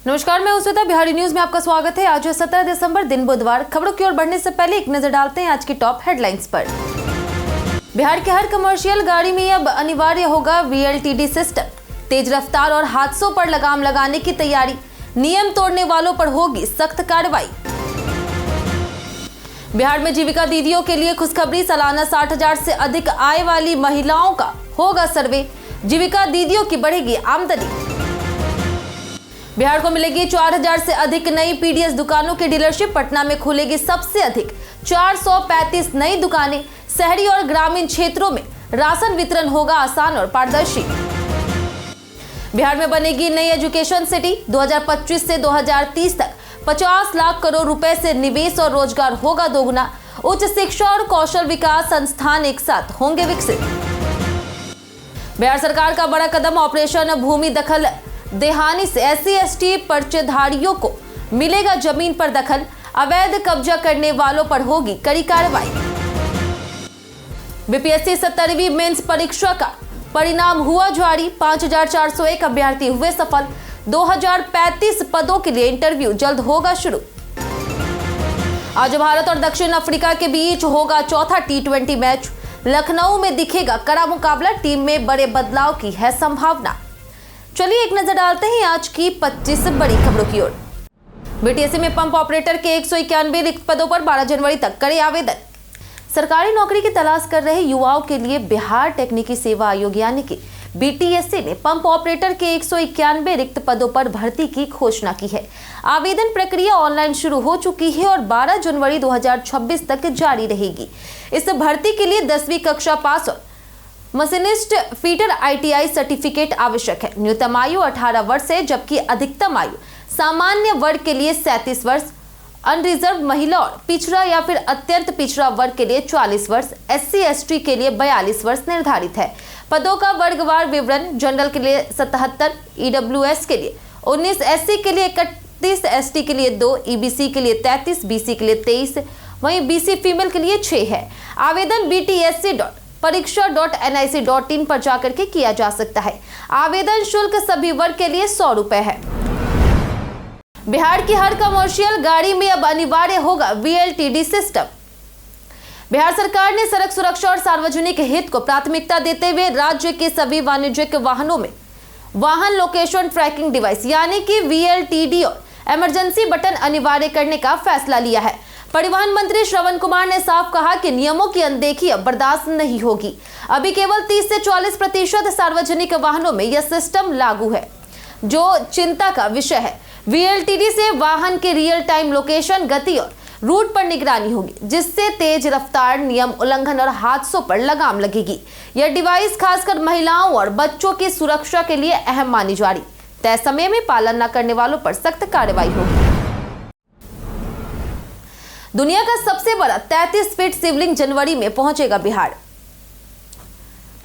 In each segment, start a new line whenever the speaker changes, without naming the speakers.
नमस्कार, मैं उस्वेता। बिहारी न्यूज में आपका स्वागत है। आज है 17 दिसंबर, दिन बुधवार। खबरों की ओर बढ़ने से पहले एक नजर डालते हैं आज की टॉप हेडलाइंस पर। बिहार के हर कमर्शियल गाड़ी में अब अनिवार्य होगा VLTD सिस्टम। तेज रफ्तार और हादसों पर लगाम लगाने की तैयारी। नियम तोड़ने वालों पर होगी सख्त कार्रवाई। बिहार में जीविका दीदियों के लिए खुशखबरी। सालाना 60,000 से अधिक आय वाली महिलाओं का होगा सर्वे। जीविका दीदियों की बढ़ेगी आमदनी। बिहार को मिलेगी 4,000 से अधिक नई PDS दुकानों की डीलरशिप। पटना में खुलेगी सबसे अधिक 435 नई दुकानें। शहरी और ग्रामीण क्षेत्रों में राशन वितरण होगा आसान और पारदर्शी। बिहार में बनेगी नई एजुकेशन सिटी। 2025 से 2030 तक 50 लाख करोड़ रुपए से निवेश और रोजगार होगा दोगुना। उच्च शिक्षा और कौशल विकास संस्थान एक साथ होंगे विकसित। बिहार सरकार का बड़ा कदम। ऑपरेशन भूमि दखल देहानी से SC/ST पर्चेधारियों को मिलेगा जमीन पर दखल। अवैध कब्जा करने वालों पर होगी कड़ी कार्रवाई। BPSC 70वीं मेंस परीक्षा का परिणाम हुआ जारी। 5,401 अभ्यर्थी हुए सफल। 2,035 पदों के लिए इंटरव्यू जल्द होगा शुरू। आज भारत और दक्षिण अफ्रीका के बीच होगा चौथा T20 मैच। लखनऊ में दिखेगा कड़ा मुकाबला। टीम में बड़े बदलाव की है संभावना। चलिए एक नजर डालते हैं आज की 25 बड़ी खबरों की ओर। BTSC में पंप ऑपरेटर के 191 रिक्त पदों पर 12 जनवरी तक करे आवेदन। सरकारी नौकरी की तलाश कर रहे युवाओं के लिए बिहार तकनीकी सेवा आयोग यानी कि BTSC ने पंप ऑपरेटर के 191 रिक्त पदों पर भर्ती की घोषणा की है। आवेदन प्रक्रिया ऑनलाइन शुरू हो चुकी है और 12 जनवरी 2026 तक जारी रहेगी। इस भर्ती के लिए 10वीं कक्षा पास और मशीनिस्ट फीटर ITI सर्टिफिकेट आवश्यक है। न्यूनतम आयु 18 वर्ष है, जबकि अधिकतम आयु सामान्य वर्ग के लिए 37 वर्ष, अनरिजर्व महिला और पिछड़ा या फिर अत्यंत पिछड़ा वर्ग के लिए 40 वर्ष, SC/ST के लिए 42 वर्ष निर्धारित है। पदों का वर्गवार विवरण: जनरल के लिए 77, EWS के लिए 19, SC के लिए 31, ST के लिए 2, EBC के लिए 33, BC के लिए 23, वहीं BC फीमेल के लिए 6 है। आवेदन btsc.pariksha.nic.in पर जाकर के किया जा सकता है। आवेदन शुल्क सभी वर्ग के लिए 100 रुपए है। बिहार की हर कमर्शियल गाड़ी में अब अनिवार्य होगा VLTD सिस्टम। बिहार सरकार ने सड़क सुरक्षा और सार्वजनिक हित को प्राथमिकता देते हुए राज्य के सभी वाणिज्यिक वाहनों में वाहन लोकेशन ट्रैकिंग डिवाइस यानी कि VLTD और इमरजेंसी बटन अनिवार्य करने का फैसला लिया है। परिवहन मंत्री श्रवण कुमार ने साफ कहा कि नियमों की अनदेखी अब बर्दाश्त नहीं होगी। अभी केवल 30 से 40% सार्वजनिक वाहनों में यह सिस्टम लागू है, जो चिंता का विषय है। VLTD से वाहन के रियल टाइम लोकेशन, गति और रूट पर निगरानी होगी, जिससे तेज रफ्तार, नियम उल्लंघन और हादसों पर लगाम लगेगी। यह डिवाइस खासकर महिलाओं और बच्चों की सुरक्षा के लिए अहम मानी जा रही। तय समय में पालन न करने वालों पर सख्त कार्रवाई होगी। दुनिया का सबसे बड़ा 33 फीट शिवलिंग जनवरी में पहुंचेगा बिहार।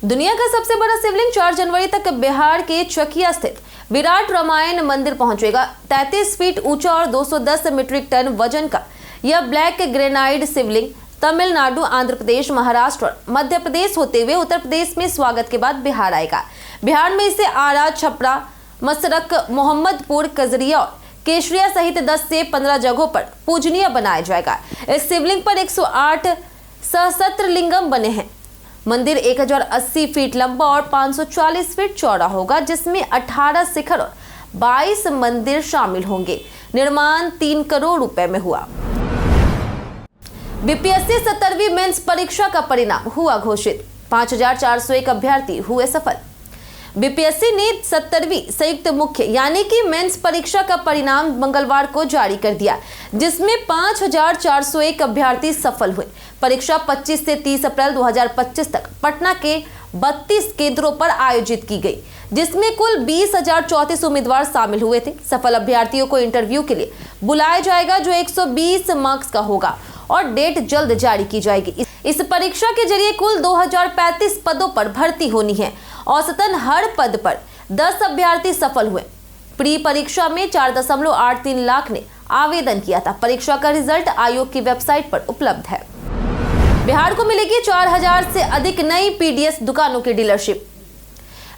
दुनिया का सबसे बड़ा शिवलिंग 4 जनवरी तक बिहार के चकिया स्थित विराट रामायण मंदिर पहुंचेगा। 33 फीट ऊंचा और 210 मीट्रिक टन वजन का यह ब्लैक ग्रेनाइट शिवलिंग तमिलनाडु, आंध्र प्रदेश, महाराष्ट्र और मध्य प्रदेश होते हुए उत्तर प्रदेश में स्वागत के बाद बिहार आएगा। बिहार में इसे आरा, छपरा, मसरक, मोहम्मदपुर, कजरिया और केशरिया सहित 10 से 15 जगहों पर पूजनीय बनाया जाएगा। इस शिवलिंग पर 108 सहस्त्र लिंगम बने हैं। मंदिर 1080 फीट लंबा और 540 फीट चौड़ा होगा, जिसमें 18 शिखर और 22 मंदिर शामिल होंगे। निर्माण 3 करोड़ रुपए में हुआ। BPSC 70वीं मेंस परीक्षा का परिणाम हुआ घोषित। 5,401 अभ्यर्थी हुए सफल। BPSC ने 70वीं संयुक्त मुख्य यानी कि मेंस परीक्षा का परिणाम मंगलवार को जारी कर दिया, जिसमें 5,401 अभ्यर्थी सफल हुए। परीक्षा 25 से 30 अप्रैल 2025 तक पटना के 32 केंद्रों पर आयोजित की गई, जिसमें कुल 20,034 उम्मीदवार शामिल हुए थे। सफल अभ्यर्थियों को इंटरव्यू के लिए बुलाया जाएगा, जो 120 मार्क्स का होगा और डेट जल्द जारी की जाएगी। इस परीक्षा के जरिए कुल 2,035 पदों पर भर्ती होनी है। औसतन हर पद पर 10 अभ्यर्थी सफल हुए। प्री परीक्षा में 4.83 लाख ने आवेदन किया था। परीक्षा का रिजल्ट आयोग की वेबसाइट पर उपलब्ध है। बिहार को मिलेगी 4,000 से अधिक नई PDS दुकानों की डीलरशिप।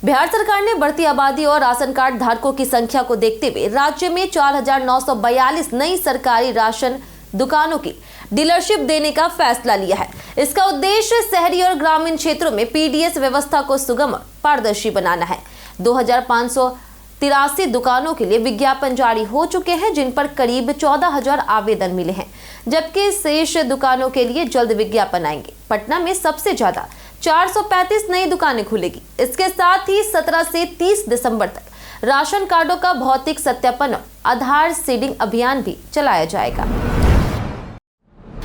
बिहार सरकार ने बढ़ती आबादी और राशन कार्ड धारकों की संख्या को देखते हुए राज्य में 4,942 नई सरकारी राशन दुकानों की डीलरशिप देने का फैसला लिया है। इसका उद्देश्य शहरी और ग्रामीण क्षेत्रों में पीडीएस व्यवस्था को सुगम और पारदर्शी बनाना है। 2,583 दुकानों के लिए विज्ञापन जारी हो चुके हैं, जिन पर करीब 14,000 आवेदन मिले हैं, जबकि शेष दुकानों के लिए जल्द विज्ञापन आएंगे। पटना में सबसे ज्यादा 435 नई दुकानें खुलेगी। इसके साथ ही 17 से 30 दिसंबर तक राशन कार्डों का भौतिक सत्यापन और आधार सीडिंग अभियान भी चलाया जाएगा।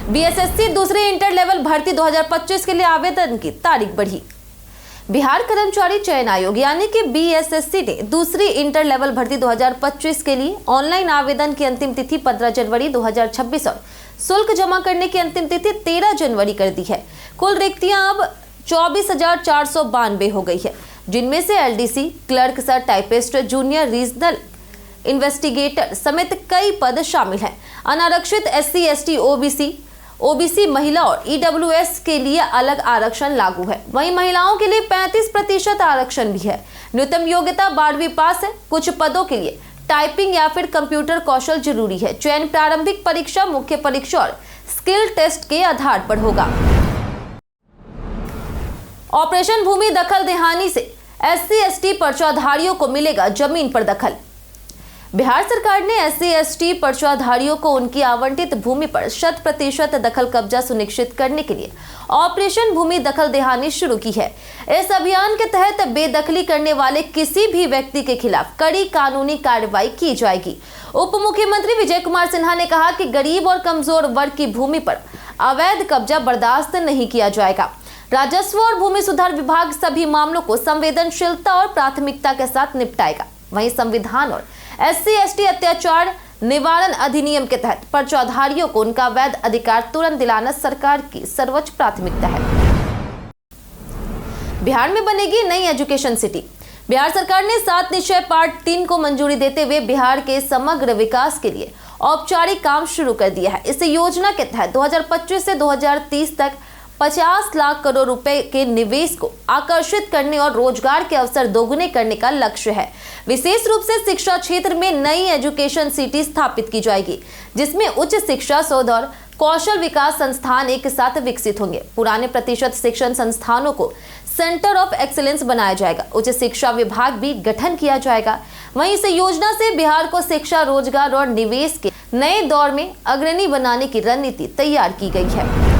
बीएसएससी दूसरी इंटर लेवल भर्ती 2025 के लिए आवेदन की तारीख बढ़ी। बिहार कर्मचारी चयन आयोग यानी कि बीएसएससी ने दूसरी इंटर लेवल भर्ती 2025 के लिए ऑनलाइन आवेदन की अंतिम तिथि 15 जनवरी 2026 और शुल्क जमा करने की अंतिम तिथि 13 जनवरी कर दी है। कुल रिक्तियां अब 24,492 हो गई है, जिनमें से LDC, clerk sir, typist, junior regional investigator समेत कई पद शामिल हैं। अनारक्षित एससी, एसटी, ओबीसी महिला और ईडब्ल्यूएस के लिए अलग आरक्षण लागू है। वहीं महिलाओं के लिए 35% आरक्षण भी है। न्यूनतम योग्यता 12वीं पास है। कुछ पदों के लिए टाइपिंग या फिर कंप्यूटर कौशल जरूरी है। चयन प्रारंभिक परीक्षा, मुख्य परीक्षा और स्किल टेस्ट के आधार पर होगा। ऑपरेशन भूमि दखल देहानी से एससी, एसटी पर्चाधारियों को मिलेगा जमीन पर दखल। बिहार सरकार ने एससी, एसटी पर्चाधारियों को उनकी आवंटित भूमि पर 100% दखल कब्जा सुनिश्चित करने के लिए ऑपरेशन भूमि दखल देहानी शुरू की है। इस अभियान के तहत बेदखली करने वाले किसी भी व्यक्ति के खिलाफ कड़ी कानूनी कार्रवाई की जाएगी। उप मुख्यमंत्री विजय कुमार सिन्हा ने कहा कि गरीब और कमजोर वर्ग की भूमि पर अवैध कब्जा बर्दाश्त नहीं किया जाएगा। राजस्व और भूमि सुधार विभाग सभी मामलों को संवेदनशीलता और प्राथमिकता के साथ निपटाएगा। वहीं संविधान और एससी, एसटी अत्याचार निवारण अधिनियम के तहत पर्चाधारियों को उनका वैध अधिकार तुरंत दिलाना सरकार की सर्वोच्च प्राथमिकता है। बिहार में बनेगी नई एजुकेशन सिटी। बिहार सरकार ने 7 निश्चय पार्ट 3 को मंजूरी देते हुए बिहार के समग्र विकास के लिए औपचारिक काम शुरू कर दिया है। इस योजना के तहत 2025 से 2030 तक 50 लाख करोड़ रुपए के निवेश को आकर्षित करने और रोजगार के अवसर दोगुने करने का लक्ष्य है। विशेष रूप से शिक्षा क्षेत्र में नई एजुकेशन सिटी स्थापित की जाएगी, जिसमें उच्च शिक्षा, शोध और कौशल विकास संस्थान एक साथ विकसित होंगे। पुराने प्रतिष्ठित शिक्षण संस्थानों को सेंटर ऑफ एक्सीलेंस बनाया जाएगा। उच्च शिक्षा विभाग भी गठन किया जाएगा। वहीं इस योजना से बिहार को शिक्षा, रोजगार और निवेश के नए दौर में अग्रणी बनाने की रणनीति तैयार की गई है।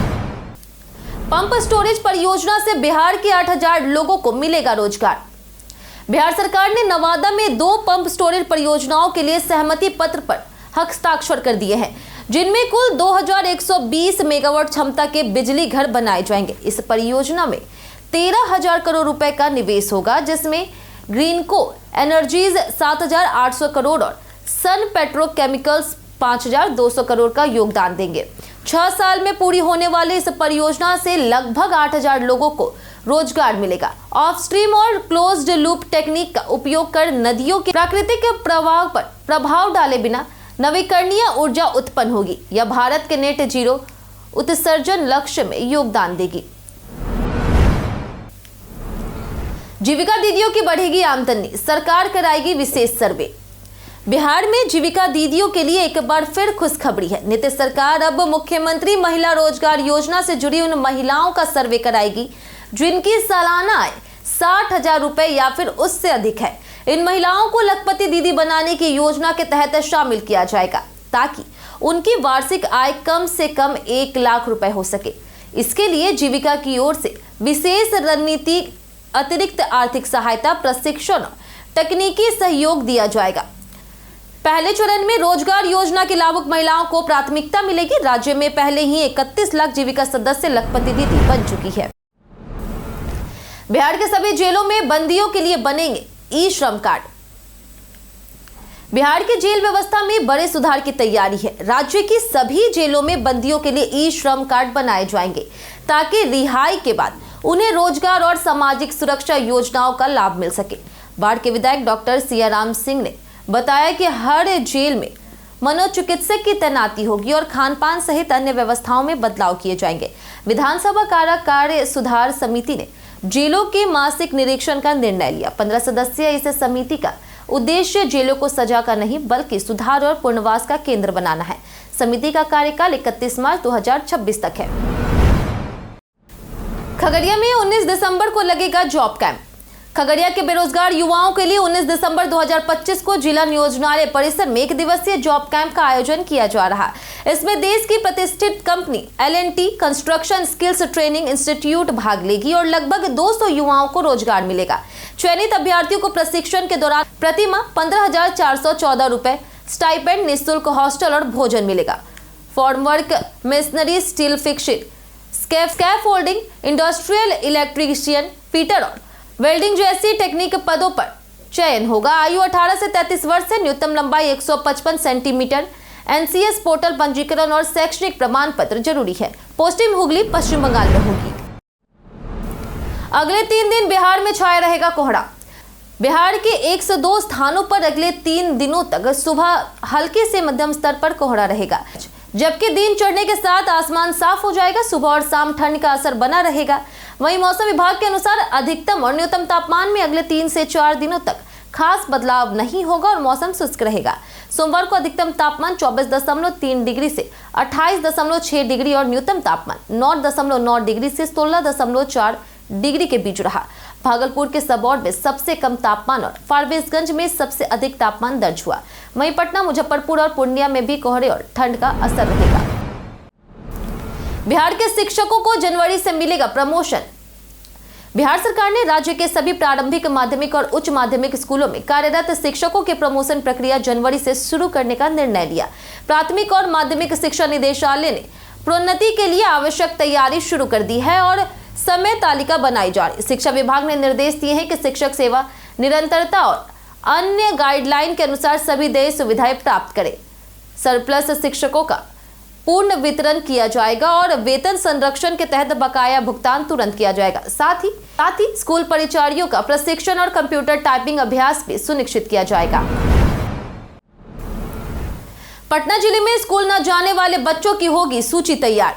पंप स्टोरेज परियोजना से बिहार के 8,000 लोगों को मिलेगा रोजगार। बिहार सरकार ने नवादा में 2 पंप स्टोरेज परियोजनाओं के लिए सहमति पत्र पर हस्ताक्षर कर दिए हैं, जिनमें कुल 2,120 मेगावाट क्षमता के बिजली घर बनाए जाएंगे। इस परियोजना में 13,000 करोड़ रुपए का निवेश होगा, जिसमें ग्रीनको एनर्जीज 7,800 करोड़ और सन पेट्रोकेमिकल्स 5,200 करोड़ का योगदान देंगे। 6 साल में पूरी होने वाली इस परियोजना से लगभग 8,000 लोगों को रोजगार मिलेगा। ऑफ स्ट्रीम और क्लोज्ड लूप टेक्निक का उपयोग कर नदियों के प्राकृतिक प्रवाह पर प्रभाव डाले बिना नवीकरणीय ऊर्जा उत्पन्न होगी। यह भारत के नेट जीरो उत्सर्जन लक्ष्य में योगदान देगी। जीविका दीदियों की बढ़ेगी आमदनी, सरकार कराएगी विशेष सर्वे। बिहार में जीविका दीदियों के लिए एक बार फिर खुशखबरी है। नीतीश सरकार अब मुख्यमंत्री महिला रोजगार योजना से जुड़ी उन महिलाओं का सर्वे कराएगी जिनकी सालाना आय 60,000 रुपए या फिर उससे अधिक है। इन महिलाओं को लखपति दीदी बनाने की योजना के तहत शामिल किया जाएगा, ताकि उनकी वार्षिक आय कम से कम 1 लाख रुपए हो सके। इसके लिए जीविका की ओर से विशेष रणनीति, अतिरिक्त आर्थिक सहायता, प्रशिक्षण, तकनीकी सहयोग दिया जाएगा। पहले चरण में रोजगार योजना के लाभुक महिलाओं को प्राथमिकता मिलेगी। राज्य में पहले ही 31 लाख जीविका सदस्य लखपति दीदी बन चुकी है। बिहार के सभी जेलों में बंदियों के लिए बनेंगे ई श्रम कार्ड। बिहार की जेल व्यवस्था में बड़े सुधार की तैयारी है। राज्य की सभी जेलों में बंदियों के लिए ई श्रम कार्ड बनाए जाएंगे, ताकि रिहाई के बाद उन्हें रोजगार और सामाजिक सुरक्षा योजनाओं का लाभ मिल सके। बाढ़ के विधायक डॉक्टर सियाराम सिंह ने बताया कि हर जेल में मनोचिकित्सक की तैनाती होगी और खान-पान सहित अन्य व्यवस्थाओं में बदलाव किए जाएंगे। विधानसभा कारा कार्य सुधार समिति ने जेलों के मासिक निरीक्षण का निर्णय लिया। 15 सदस्यीय इस समिति का उद्देश्य जेलों को सजा का नहीं बल्कि सुधार और पुनर्वास का केंद्र बनाना है। समिति का कार्यकाल 31 मार्च 2026 तक है। खगड़िया में 19 दिसंबर को लगेगा जॉब कैंप। खगड़िया के बेरोजगार युवाओं के लिए 19 दिसंबर 2025 को जिला नियोजनालय परिसर में 1 दिवसीय जॉब कैंप का आयोजन किया जा रहा है। इसमें देश की प्रतिष्ठित company L&T construction skills training institute भाग लेगी और लगभग 200 युवाओं को रोजगार मिलेगा। चयनित अभ्यर्थियों को प्रशिक्षण के दौरान प्रतिमाह 15,414 रुपए स्टाइपेंड, निःशुल्क हॉस्टल और भोजन मिलेगा। Formwork, masonry, steel fixing, scaffolding, industrial electrician, fitter और वेल्डिंग जैसी टेक्निक पदों पर चयन होगा। आयु 18 से 33 वर्ष है। न्यूनतम लंबाई 155 सेंटीमीटर। NCS पोर्टल पंजीकरण और शैक्षणिक प्रमाण पत्र जरूरी है। पोस्टिंग हुगली, पश्चिम बंगाल में होगी। अगले 3 दिन बिहार में छाया रहेगा कोहरा। बिहार के 102 स्थानों पर अगले 3 दिनों तक सुबह हल्के से मध्यम स्तर पर कोहरा रहेगा, जबकि दिन चढ़ने के साथ आसमान साफ हो जाएगा। सुबह और शाम ठंड का असर बना रहेगा। वहीं मौसम विभाग के अनुसार अधिकतम और न्यूनतम तापमान में अगले 3 से 4 दिनों तक खास बदलाव नहीं होगा और मौसम शुष्क रहेगा। सोमवार को अधिकतम तापमान 24.3 डिग्री से 28.6 डिग्री और न्यूनतम तापमान 9.9 डिग्री से 16.4 डिग्री के बीच रहा। भागलपुर के सबौर में सबसे कम तापमान और फारबिसगंज में सबसे अधिक तापमान दर्ज हुआ। वहीं पटना, मुजफ्फरपुर और पूर्णिया में भी कोहरे और ठंड का असर रहेगा। बिहार के शिक्षकों को जनवरी से मिलेगा प्रमोशन। बिहार सरकार ने राज्य के सभी प्रारंभिक, माध्यमिक और उच्च माध्यमिक स्कूलों में कार्यरत शिक्षकों के प्रमोशन प्रक्रिया जनवरी से शुरू करने का निर्णय लिया। प्राथमिक और माध्यमिक शिक्षा निदेशालय ने प्रोन्नति के लिए आवश्यक तैयारी शुरू कर दी है और समय तालिका बनाई जा रही। शिक्षा विभाग ने निर्देश दिए हैं कि शिक्षक सेवा निरंतरता और अन्य गाइडलाइन के अनुसार सभी देय सुविधाएं प्राप्त करें। सरप्लस शिक्षकों का पूर्ण वितरण किया जाएगा और वेतन संरक्षण के तहत बकाया भुगतान तुरंत किया जाएगा। साथ ही स्कूल परिचारियों का प्रशिक्षण और कंप्यूटर टाइपिंग अभ्यास भी सुनिश्चित किया जाएगा। पटना जिले में स्कूल न जाने वाले बच्चों की होगी सूची तैयार।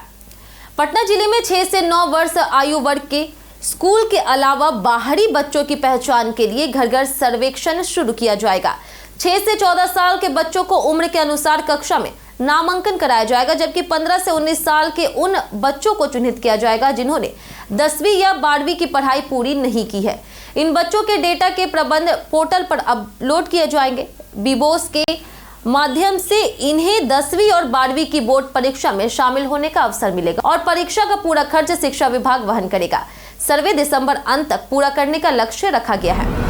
पटना जिले में 6 से 9 वर्ष आयु वर्ग के स्कूल के अलावा बाहरी बच्चों की पहचान के लिए घर घर सर्वेक्षण शुरू किया जाएगा। 6 से 14 साल के बच्चों को उम्र के अनुसार कक्षा में नामांकन कराया जाएगा, जबकि 15 से 19 साल के उन बच्चों को चिन्हित किया जाएगा जिन्होंने 10वीं या 12वीं की पढ़ाई पूरी नहीं की है। इन बच्चों के डेटा के प्रबंध पोर्टल पर अपलोड किए जाएंगे। बीबोस के माध्यम से इन्हें 10वीं और 12वीं की बोर्ड परीक्षा में शामिल होने का अवसर मिलेगा और परीक्षा का पूरा खर्च शिक्षा विभाग वहन करेगा। सर्वे दिसंबर अंत तक पूरा करने का लक्ष्य रखा गया है।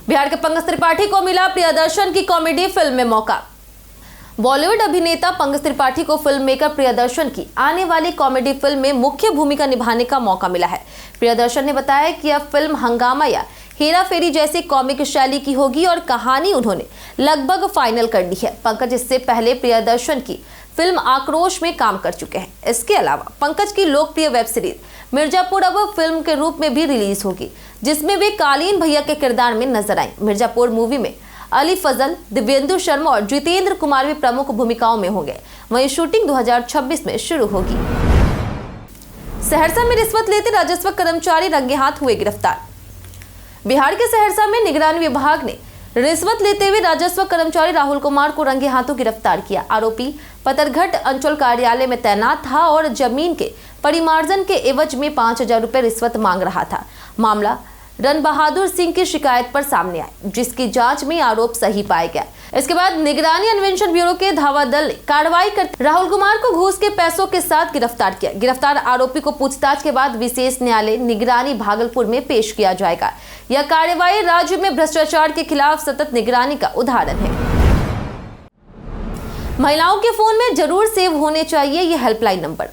बिहार के पंकज त्रिपाठी को मिला प्रियदर्शन की कॉमेडी फिल्म में मौका। बॉलीवुड अभिनेता पंकज त्रिपाठी को फिल्म मेकर प्रियदर्शन की आने वाली कॉमेडी फिल्म में मुख्य भूमिका निभाने का मौका मिला है। प्रियदर्शन ने बताया कि यह फिल्म हंगामा या हेरा फेरी जैसी कॉमिक शैली की होगी और कहानी उन्होंने लगभग फाइनल कर ली है। पंकज इससे पहले प्रियदर्शन की फिल्म आक्रोश में काम कर चुके हैं। इसके अलावा पंकज की लोकप्रिय वेब सीरीज मिर्जापुर अब फिल्म के रूप में भी रिलीज होगी, जिसमें वे कालीन भैया के किरदार में नजर आए। मिर्जापुर मूवी में अली फजल, दिव्येंदु शर्मा और जितेंद्र कुमार भी प्रमुख भूमिकाओं में होंगे। वहीं शूटिंग 2026 में शुरू होगी। सहरसा में रिश्वत लेते राजस्व कर्मचारी रंगे हाथ हुए गिरफ्तार। बिहार के सहरसा में निगरानी विभाग ने रिश्वत लेते हुए राजस्व कर्मचारी राहुल कुमार को रंगे हाथों गिरफ्तार किया। आरोपी पतरघट अंचल कार्यालय में तैनात था और जमीन के परिमार्जन के एवज में 5,000 रुपए रिश्वत मांग रहा था। मामला रन बहादुर सिंह की शिकायत पर सामने आया, जिसकी जांच में आरोप सही पाया गया। इसके बाद निगरानी अन्वेषण ब्यूरो के धावा दल ने कार्रवाई करते राहुल कुमार को घूस के पैसों के साथ गिरफ्तार किया। गिरफ्तार आरोपी को पूछताछ के बाद विशेष न्यायालय निगरानी भागलपुर में पेश किया जाएगा। यह कार्रवाई राज्य में भ्रष्टाचार के खिलाफ सतत निगरानी का उदाहरण है। महिलाओं के फोन में जरूर सेव होने चाहिए ये हेल्पलाइन नंबर।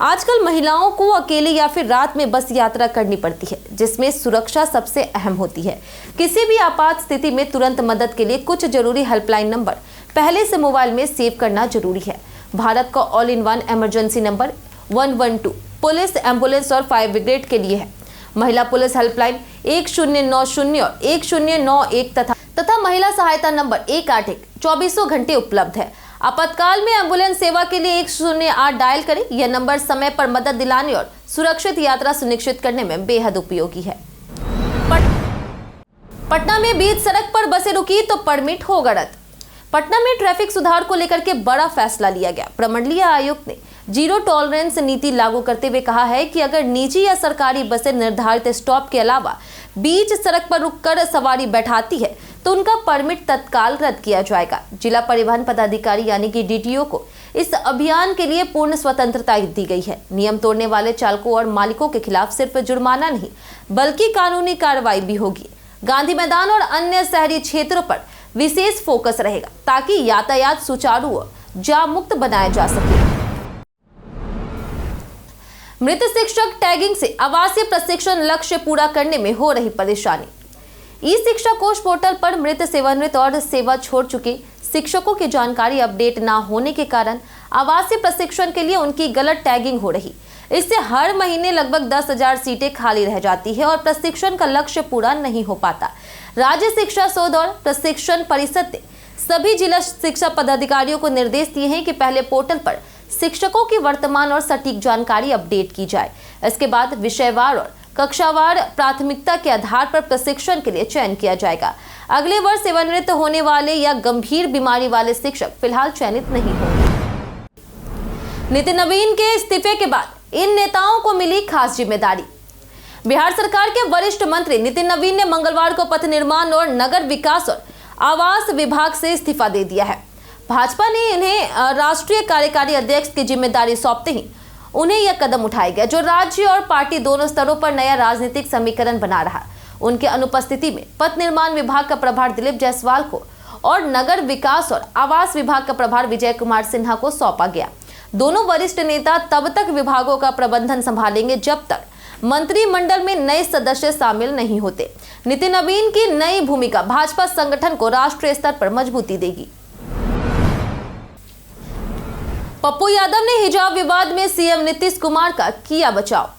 आजकल महिलाओं को अकेले या फिर रात में बस यात्रा करनी पड़ती है, जिसमें सुरक्षा सबसे अहम होती है। किसी भी आपात स्थिति में तुरंत मदद के लिए कुछ जरूरी हेल्पलाइन नंबर पहले से मोबाइल में सेव करना जरूरी है। भारत का all in one emergency number 112 police, ambulance और फायर ब्रिगेड के लिए है। महिला पुलिस हेल्पलाइन 1090 और 1091 तथा महिला सहायता नंबर 181 24 घंटे उपलब्ध है। आपातकाल में एम्बुलेंस सेवा के लिए 108 डायल करें। यह नंबर समय पर मदद दिलाने और सुरक्षित यात्रा सुनिश्चित करने में बेहद उपयोगी है। पटना में बीच सड़क पर बसें रुकी तो परमिट होगा रद्द। पटना में ट्रैफिक सुधार को लेकर के बड़ा फैसला लिया गया। प्रमंडलीय आयुक्त ने जीरो टॉलरेंस नीति लागू करते हुए कहा है कि अगर निजी या सरकारी बसें निर्धारित स्टॉप के अलावा बीच सड़क पर रुककर सवारी बैठाती है तो उनका परमिट तत्काल रद्द किया जाएगा। जिला परिवहन पदाधिकारी यानी कि डीटीओ को इस अभियान के लिए पूर्ण स्वतंत्रता दी गई है। नियम तोड़ने वाले चालकों और मालिकों के खिलाफ सिर्फ जुर्माना नहीं बल्कि कानूनी कार्रवाई भी होगी। गांधी मैदान और अन्य शहरी क्षेत्रों पर विशेष फोकस रहेगा ताकि यातायात सुचारू और जाम मुक्त बनाया जा सके। मृत शिक्षक टैगिंग से आवासीय प्रशिक्षण लक्ष्य पूरा करने में हो रही परेशानी। ई शिक्षा कोष पोर्टल पर मृत, सेवानिवृत्त और सेवा छोड़ चुके शिक्षकों की जानकारी अपडेट न होने के कारण आवासीय प्रशिक्षण के लिए उनकी गलत टैगिंग हो रही। इससे हर महीने लगभग 10,000 सीटें खाली रह जाती है और प्रशिक्षण का लक्ष्य पूरा नहीं हो पाता। राज्य शिक्षा शोध और प्रशिक्षण परिषद ने सभी जिला शिक्षा पदाधिकारियों को निर्देश दिए हैं कि पहले पोर्टल पर शिक्षकों की वर्तमान और सटीक जानकारी अपडेट की जाए। इसके बाद विषयवार और कक्षावार प्राथमिकता के आधार पर प्रशिक्षण के लिए चयन किया जाएगा। अगले वर्ष सेवानिवृत्त होने वाले या गंभीर बीमारी वाले शिक्षक फिलहाल चयनित नहीं होंगे। नितिन नवीन के इस्तीफे के बाद इन नेताओं को मिली खास जिम्मेदारी। बिहार सरकार के वरिष्ठ मंत्री नितिन नवीन ने मंगलवार को पथ निर्माण और नगर विकास और आवास विभाग से इस्तीफा दे दिया है। भाजपा ने इन्हें राष्ट्रीय कार्यकारी अध्यक्ष की जिम्मेदारी सौंपते ही उन्हें यह कदम उठाया गया जो राज्य और पार्टी दोनों स्तरों पर नया राजनीतिक समीकरण बना रहा। उनके अनुपस्थिति में पथ निर्माण विभाग का प्रभार दिलीप जायसवाल को और नगर विकास और आवास विभाग का प्रभार विजय कुमार सिन्हा को सौंपा गया। दोनों वरिष्ठ नेता तब तक विभागों का प्रबंधन संभालेंगे जब तक मंत्रिमंडल में नए सदस्य शामिल नहीं होते। नितिन नवीन की नई भूमिका भाजपा संगठन को राष्ट्रीय स्तर पर मजबूती देगी। पप्पू यादव ने हिजाब विवाद में सीएम नीतीश कुमार का किया बचाव।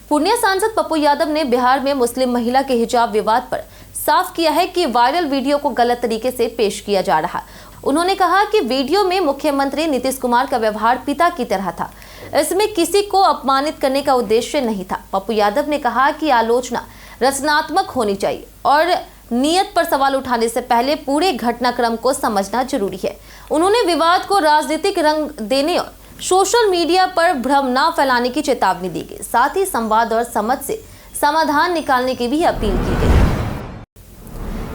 पूर्णिया सांसद पप्पू यादव ने बिहार में मुस्लिम महिला के हिजाब विवाद पर साफ किया है कि वायरल वीडियो को गलत तरीके से पेश किया जा रहा। उन्होंने कहा कि वीडियो में मुख्यमंत्री नीतीश कुमार का व्यवहार पिता की तरह था। इसमें किसी को अपमानित करने का उद्देश्य नहीं था। पप्पू यादव ने कहा कि आलोचना रचनात्मक होनी चाहिए और नियत पर सवाल उठाने से पहले पूरे घटनाक्रम को समझना जरूरी है। उन्होंने विवाद को राजनीतिक रंग देने और सोशल मीडिया पर भ्रम न फैलाने की चेतावनी दी गई। साथ ही संवाद और समझ से समाधान निकालने की भी अपील की गई।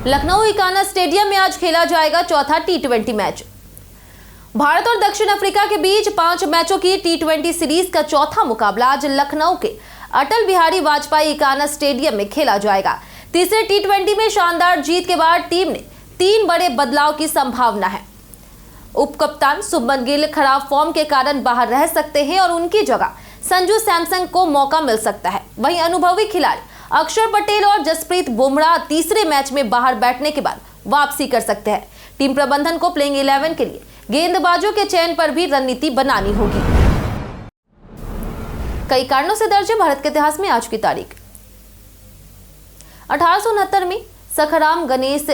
लखनऊ इकाना स्टेडियम में आज खेला जाएगा चौथा T20 मैच। भारत और दक्षिण अफ्रीका के बीच 5 मैचों की T20 सीरीज का चौथा मुकाबला आज लखनऊ के अटल बिहारी वाजपेयी इकाना स्टेडियम में खेला जाएगा। तीसरे T20 में शानदार जीत के बाद टीम ने 3 बड़े बदलाव की संभावना है। उप कप्तान शुभमन गिल खराब फॉर्म के कारण बाहर रह सकते हैं और उनकी जगह संजू सैमसन को मौका मिल सकता है। वहीं अनुभवी खिलाड़ी अक्षर पटेल और जसप्रीत बुमराह तीसरे मैच में बाहर बैठने के बाद वापसी कर सकते हैं। टीम प्रबंधन को प्लेइंग 11 के लिए गेंदबाजों के चयन पर भी रणनीति बनानी होगी। कई कारणों से दर्ज है भारत के इतिहास में आज की तारीख। 1869 में सखाराम गणेश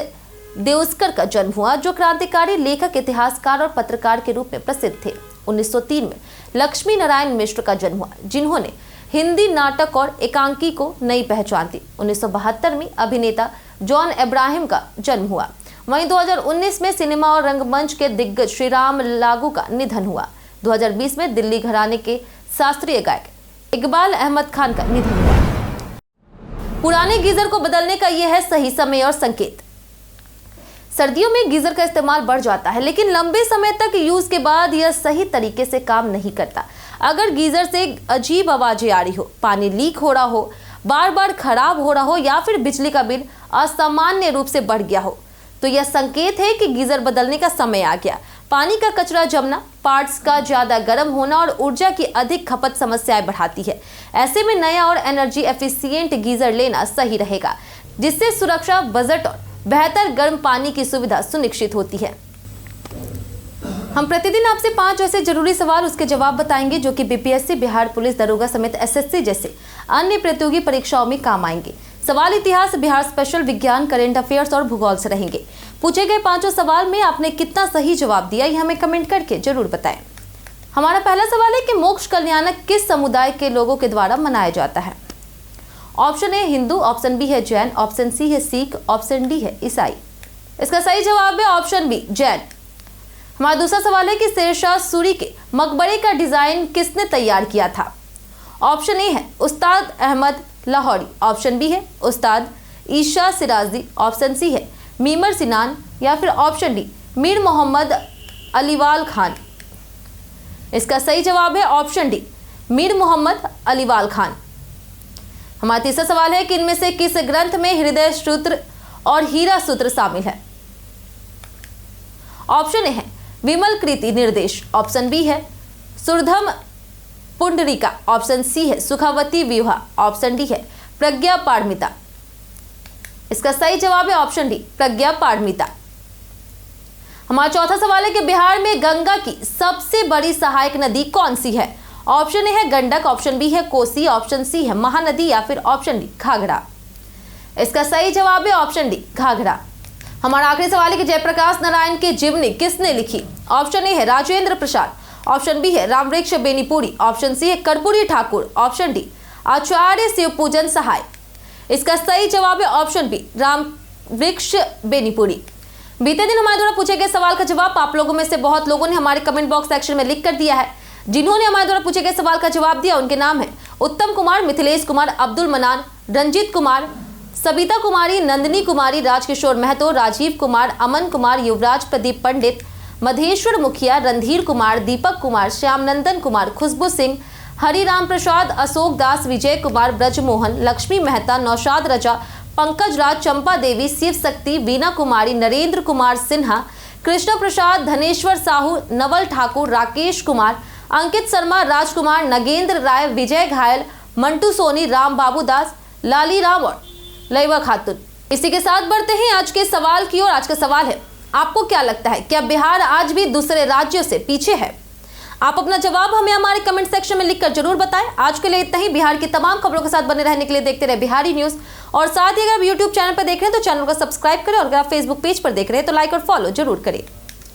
देउस्कर का जन्म हुआ जो क्रांतिकारी लेखक, इतिहासकार और पत्रकार के रूप में प्रसिद्ध थे। 1903 में लक्ष्मी नारायण मिश्र का जन्म हुआ जिन्होंने हिंदी नाटक और एकांकी को नई पहचान दी। 1972 में अभिनेता जॉन अब्राहम का जन्म हुआ। वहीं 2019 में सिनेमा और रंगमंच के दिग्गज श्रीराम लागू का निधन हुआ। 2020 में दिल्ली घराने के शास्त्रीय गायक इकबाल अहमद खान का निधन हुआ। पुराने गीजर को बदलने का यह है सही समय और संकेत। सर्दियों में गीजर का इस्तेमाल बढ़ जाता है लेकिन लंबे समय तक यूज के बाद यह सही तरीके से काम नहीं करता। अगर गीजर से अजीब आवाजें आ रही हो, पानी लीक हो रहा हो, बार बार खराब हो रहा हो या फिर बिजली का बिल असामान्य रूप से बढ़ गया हो तो यह संकेत है कि गीजर बदलने का समय आ गया। पानी का कचरा जमना, पार्ट्स का ज्यादा गर्म होना और ऊर्जा की अधिक खपत समस्याएं बढ़ाती है। ऐसे में नया और एनर्जी एफिशिएंट गीजर लेना सही रहेगा जिससे सुरक्षा, बजट और बेहतर गर्म पानी की सुविधा सुनिश्चित होती है। हम प्रतिदिन आपसे 5 ऐसे जरूरी सवाल उसके जवाब बताएंगे जो कि बीपीएससी, बिहार पुलिस, दरोगा समेत एसएससी जैसे अन्य प्रतियोगी परीक्षाओं में काम आएंगे। सवाल इतिहास, बिहार स्पेशल, विज्ञान, करंट अफेयर्स और भूगोल से रहेंगे। पूछे गए 5 सवाल में आपने कितना सही जवाब दिया ये हमें कमेंट करके जरूर बताएं। हमारा पहला सवाल है कि मोक्ष कल्याणक किस समुदाय के लोगों के द्वारा मनाया जाता है? Option A Hindu, option B है जैन, ऑप्शन सी है सिख, ऑप्शन डी है ईसाई। इसका सही जवाब है ऑप्शन बी जैन। हमारा दूसरा सवाल है कि शेरशाह सूरी के मकबरे का डिजाइन किसने तैयार किया था? ऑप्शन ए है उस्ताद अहमद लाहौरी, ऑप्शन बी है उस्ताद ईशा सिराजी, ऑप्शन सी है मीमर सिनान या फिर ऑप्शन डी मीर मोहम्मद अलीवाल खान। इसका सही जवाब है ऑप्शन डी मीर मोहम्मद अलीवाल खान। हमारा तीसरा सवाल है कि इनमें से किस ग्रंथ में हृदय सूत्र और हीरा सूत्र शामिल है? ऑप्शन ए है विमल कृति निर्देश, ऑप्शन बी है सुरधम पुंडरीका, ऑप्शन सी है सुखावती व्यूहा, ऑप्शन डी है प्रज्ञा पारमिता। इसका सही जवाब है ऑप्शन डी प्रज्ञा पारमिता। हमारा चौथा सवाल है कि बिहार में गंगा की सबसे बड़ी सहायक नदी कौन सी है? ऑप्शन ए है गंडक, ऑप्शन बी है कोसी, ऑप्शन सी है महानदी या फिर ऑप्शन डी घाघरा। इसका सही जवाब है ऑप्शन डी घाघरा। हमारा आखिरी सवाल है कि जयप्रकाश नारायण की जीवनी किसने लिखी? ऑप्शन ए है राजेंद्र प्रसाद, ऑप्शन बी है रामवृक्ष बेनीपुरी, ऑप्शन सी है कर्पूरी ठाकुर, ऑप्शन डी आचार्य शिवपूजन सहाय। इसका सही जवाब है ऑप्शन बी रामवृक्ष बेनीपुरी। बीते दिन हमारे द्वारा पूछे गए सवाल का जवाब आप लोगों में से बहुत लोगों ने हमारे कमेंट बॉक्स सेक्शन में लिख कर दिया है। जिन्होंने हमारे द्वारा पूछे गए सवाल का जवाब दिया उनके नाम है उत्तम कुमार, मिथिलेश कुमार, अब्दुल मनान, रंजीत कुमार, सबिता कुमारी, नंदिनी कुमारी, राजकिशोर महतो, राजीव कुमार, अमन कुमार, युवराज प्रदीप पंडित, मधेश्वर मुखिया, रणधीर कुमार, दीपक कुमार, श्याम नंदन कुमार, खुशबू सिंह, हरिराम प्रसाद, अशोक दास, विजय कुमार, ब्रजमोहन, लक्ष्मी मेहता, नौशाद रजा, पंकज राज, चंपा देवी, शिव शक्ति, वीना कुमारी, नरेंद्र कुमार सिन्हा, कृष्ण प्रसाद, धनेश्वर साहू, नवल ठाकुर, राकेश कुमार, अंकित शर्मा, राजकुमार, नगेंद्र राय, विजय घायल, मंटू सोनी, राम बाबू दास, लाली राम और लैवा खातून। इसी के साथ बढ़ते हैं आज के सवाल की ओर। आज का सवाल है, आपको क्या लगता है क्या बिहार आज भी दूसरे राज्यों से पीछे है? आप अपना जवाब हमें हमारे कमेंट सेक्शन में लिखकर जरूर बताएं। आज के लिए इतना ही। बिहार की तमाम खबरों के साथ बने रहने के लिए देखते रहे बिहारी न्यूज, और साथ ही अगर आप यूट्यूब चैनल पर देख रहे हैं तो चैनल को सब्सक्राइब करें, और अगर आप फेसबुक पेज पर देख रहे हैं तो लाइक और फॉलो जरूर करें।